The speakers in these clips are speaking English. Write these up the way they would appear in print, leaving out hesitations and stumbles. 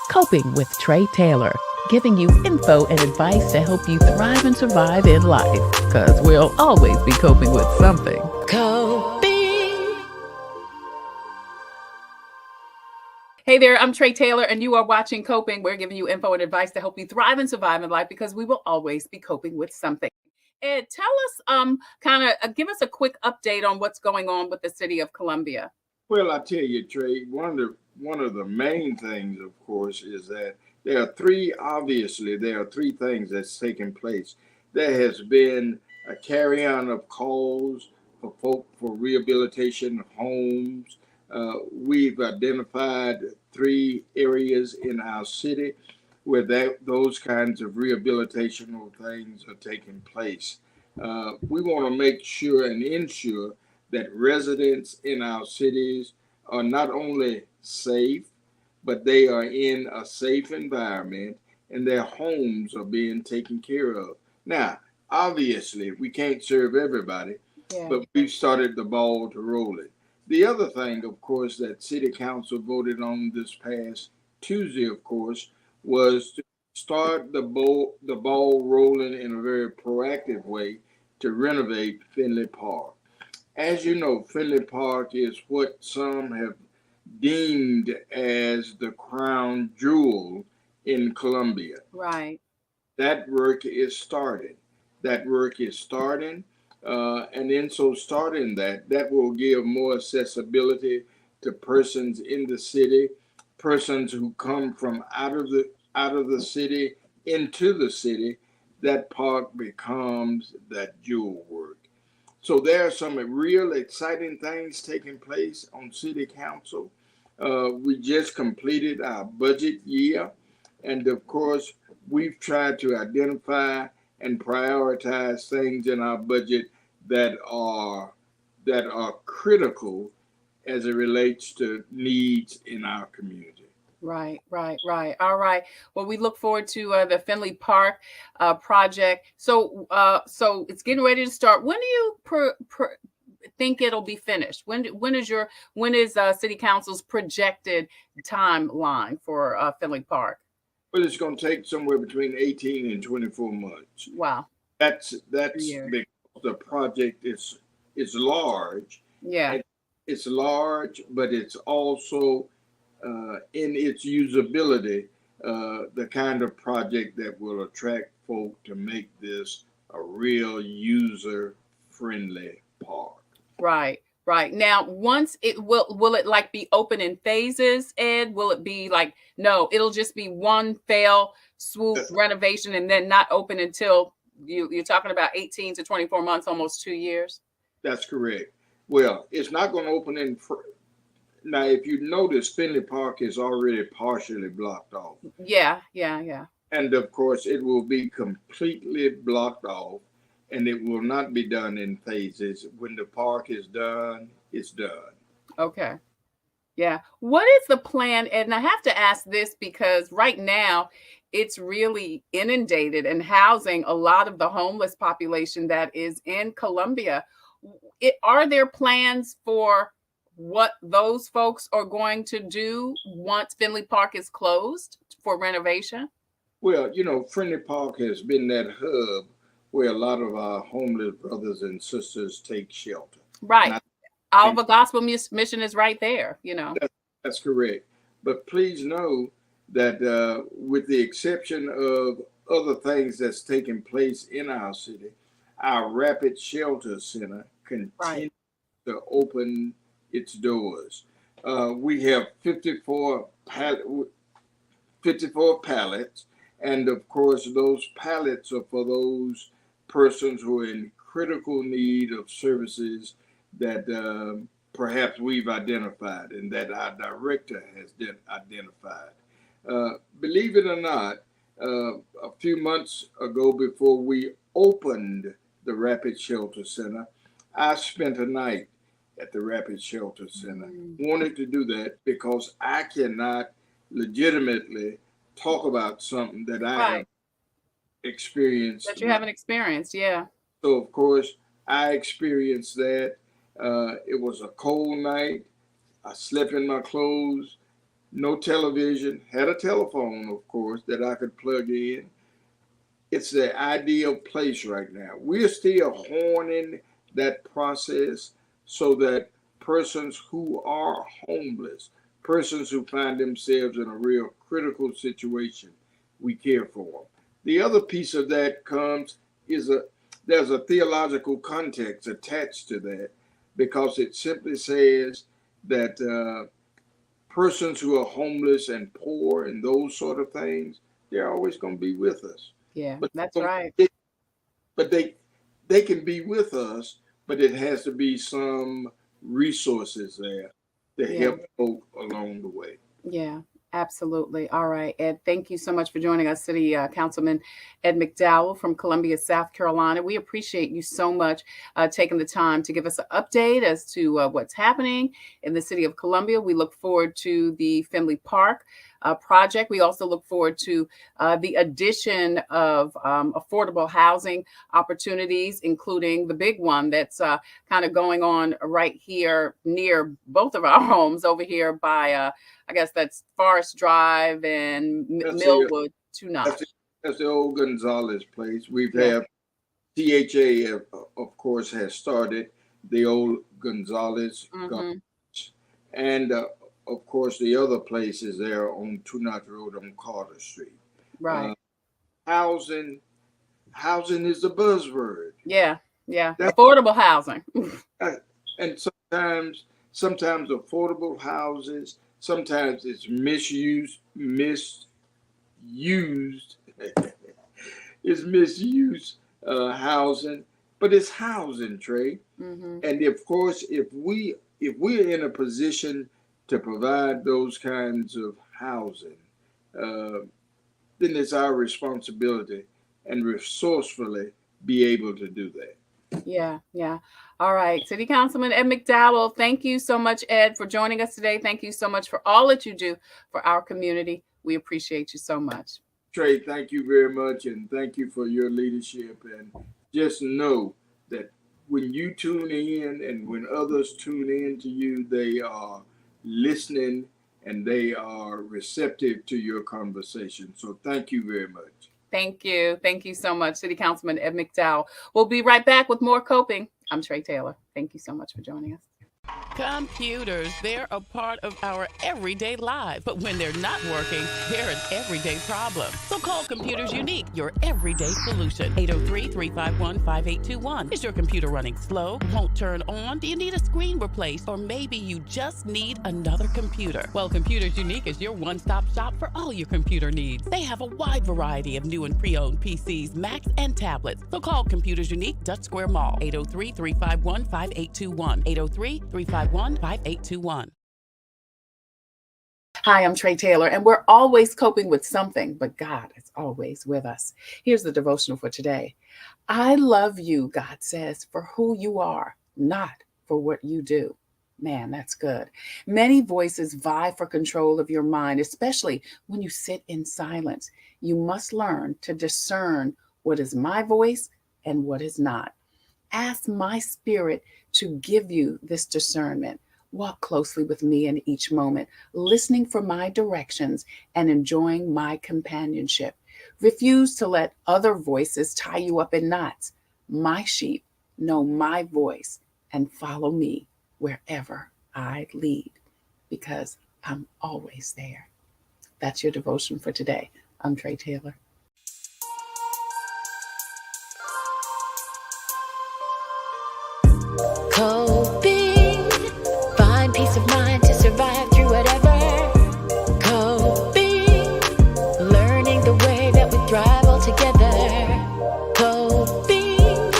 Coping with Tre Tailor, giving you info and advice to help you thrive and survive in life, because we'll always be coping with something. Coping. Hey there, I'm Tre Tailor, and you are watching Coping. We're giving you info and advice to help you thrive and survive in life, because we will always be coping with something. Ed, tell us, give us a quick update on what's going on with the city of Columbia. Well, I tell you, Trey, one of the main things, of course, is that there are three things that's taken place. There has been a carry-on of calls for folk for rehabilitation homes. We've identified three areas in our city where those kinds of rehabilitational things are taking place. We want to make sure and ensure that residents in our cities are not only safe, but they are in a safe environment and their homes are being taken care of. Now, obviously, we can't serve everybody, but we've started the ball to roll it. The other thing, of course, that City Council voted on this past Tuesday, of course, was to start the ball rolling in a very proactive way to renovate Finley Park. As you know, Finley Park is what some have deemed as the crown jewel in Columbia. Right. That work is started. And in so starting that will give more accessibility to persons in the city, persons who come from out of the city into the city. That park becomes that jewel work. So there are some real exciting things taking place on City Council. We just completed our budget year, and of course, we've tried to identify and prioritize things in our budget that are critical as it relates to needs in our community. Right. All right. Well, we look forward to the Finley Park project. So it's getting ready to start. When do you think it'll be finished? When is City Council's projected timeline for Finley Park? Well, it's going to take somewhere between 18 and 24 months. Wow. That's because the project is large. Yeah. It's large, but it's also in its usability, the kind of project that will attract folk to make this a real user-friendly park. Right. Now, once will it like be open in phases, Ed? Will it be like, no, it'll just be one fell swoop renovation and then not open until you're talking about 18 to 24 months, almost 2 years? That's correct. Well, it's not going to open now, if you notice, Finley Park is already partially blocked off. Yeah. And of course, it will be completely blocked off, and it will not be done in phases. When the park is done, it's done. Okay. Yeah. What is the plan, Ed? And I have to ask this because right now it's really inundated and housing a lot of the homeless population that is in Columbia. Are there plans for what those folks are going to do once Finley Park is closed for renovation? Well, Finley Park has been that hub where a lot of our homeless brothers and sisters take shelter. Right. Our gospel mission is right there, That's correct. But please know that with the exception of other things that's taking place in our city, our Rapid Shelter Center continues to open its doors. We have 54 pallets, and of course, those pallets are for those persons who are in critical need of services that perhaps we've identified and that our director has identified. Believe it or not, a few months ago, before we opened the Rapid Shelter Center, I spent a night at the Rapid Shelter Center. Wanted to do that because I cannot legitimately talk about something that I have experienced. That you haven't experienced, yeah. So, of course, I experienced that. It was a cold night. I slept in my clothes. no television, had a telephone, of course, that I could plug in. It's the ideal place right now. We're still honing that process so that persons who are homeless, persons who find themselves in a real critical situation, we care for them. The other piece of that there's a theological context attached to that, because it simply says that persons who are homeless and poor and those sort of things, they're always going to be with us. Yeah, But that's right. but they can be with us, but it has to be some resources there to Yeah. help folk along the way. Yeah, absolutely. All right, Ed, thank you so much for joining us, City Councilman Ed McDowell from Columbia, South Carolina. We appreciate you so much taking the time to give us an update as to what's happening in the city of Columbia. We look forward to the Finley Park project. We also look forward to the addition of affordable housing opportunities, including the big one that's kind of going on right here near both of our homes over here by, I guess that's Forest Drive and Millwood to Notch. That's the old Gonzalez place. We've Yeah. had CHA, of course, has started the old Gonzalez, Mhm. and of course, the other place is there on Two Notch Road on Carter Street. Right. Housing is the buzzword, Yeah. Yeah. That's- Affordable housing. and sometimes affordable houses, sometimes it's misused. It's misused housing, but it's housing, Trey. Mhm. And of course, if we're in a position to provide those kinds of housing, then it's our responsibility and resourcefully be able to do that. Yeah, yeah. All right. City Councilman Ed McDowell, thank you so much, Ed, for joining us today. Thank you so much for all that you do for our community. We appreciate you so much. Trey, thank you very much, and thank you for your leadership. And just know that when you tune in and when others tune in to you, they are listening and they are receptive to your conversation. So thank you very much. Thank you. Thank you so much, City Councilman Ed McDowell. We'll be right back with more coping. I'm Tre Tailor. Thank you so much for joining us. Computers, they're a part of our everyday lives. But when they're not working, they're an everyday problem. So call Computers Unique, your everyday solution. 803-351-5821. Is your computer running slow? Won't turn on? Do you need a screen replaced? Or maybe you just need another computer? Well, Computers Unique is your one-stop shop for all your computer needs. They have a wide variety of new and pre-owned PCs, Macs, and tablets. So call Computers Unique, Dutch Square Mall. 803-351-5821. 803-351-5821. Hi, I'm Tre Tailor, and we're always coping with something, but God is always with us. Here's the devotional for today. I love you, God says, for who you are, not for what you do. Man, that's good. Many voices vie for control of your mind, especially when you sit in silence. You must learn to discern what is my voice and what is not. Ask my spirit to give you this discernment. Walk closely with me in each moment, listening for my directions and enjoying my companionship. Refuse to let other voices tie you up in knots. My sheep know my voice and follow me wherever I lead, because I'm always there. That's your devotion for today. I'm Tre Tailor. Coping, find peace of mind to survive through whatever. Coping, learning the way that we thrive all together. Coping,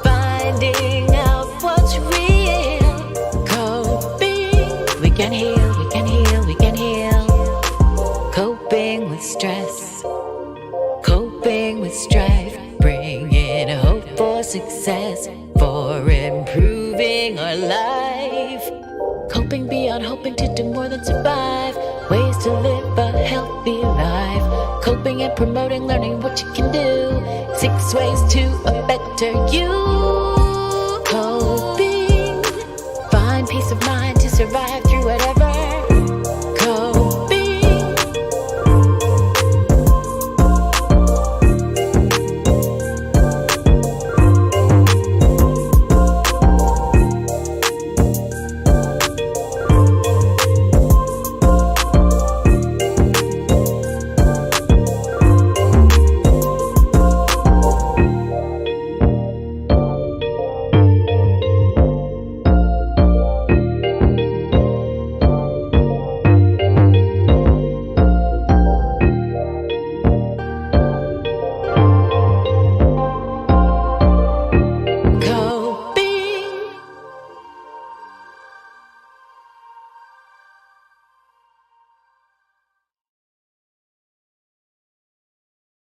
finding out what's real. Coping, we can heal, we can heal, we can heal. Coping with stress, coping with strife, bringing hope for success, for improving our life. Coping beyond hoping to do more than survive, ways to live a healthy life. Coping and promoting, learning what you can do, 6 ways to a better you. Coping, find peace of mind to survive